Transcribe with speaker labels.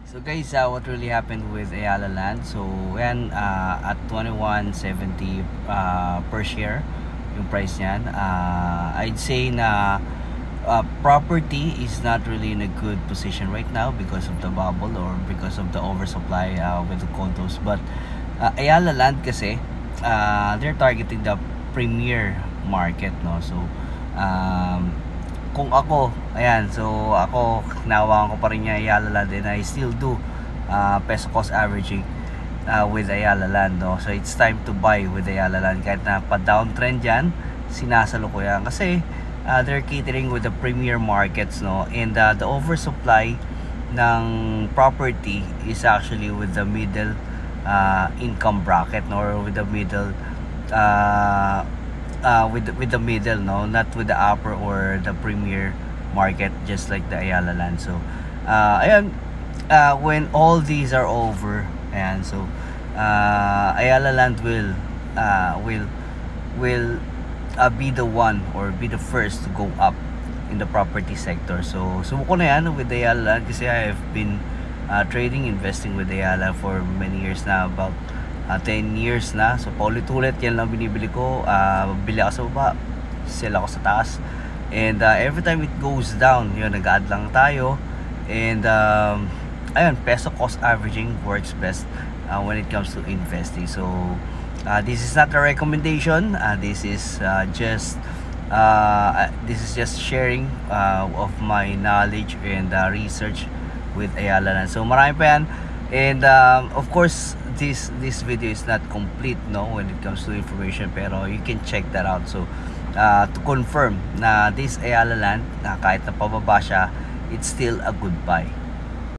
Speaker 1: So guys, what really happened with Ayala Land? So when at 21.70 per share yung price niyan, I'd say na property is not really in a good position right now because of the bubble or because of the oversupply with the condos. But Ayala Land kasi they're targeting the premier market, no? So kung ako, ayan, so ako nawakan ko pa rin niya Ayala Land, and I still do peso cost averaging with Ayala Land, no? So it's time to buy with Ayala Land kahit na pa downtrend yan, sinasalo ko yan kasi they're catering with the premier markets, no? And the oversupply ng property is actually with the middle income bracket, no? Or with the middle with the middle, no, not with the upper or the premier market, just like the Ayala Land. So ayan, when all these are over, and so Ayala Land will be the one or be the first to go up in the property sector. So sumuko na yan with Ayala Land kasi I have been trading, investing with Ayala for many years na, about 10 years na. So paulit-ulit yan lang binibili ko. Bili ako sa baba, sell ako sa taas, and every time it goes down, yun, nag-add lang tayo. And ayun, peso cost averaging works best when it comes to investing. So this is not a recommendation, this is just sharing of my knowledge and research with Ayala Land. So marami pa yan, and of course this video is not complete, no, when it comes to information, pero you can check that out. So to confirm na this Ayala Land, na kahit na pababa siya, it's still a good buy.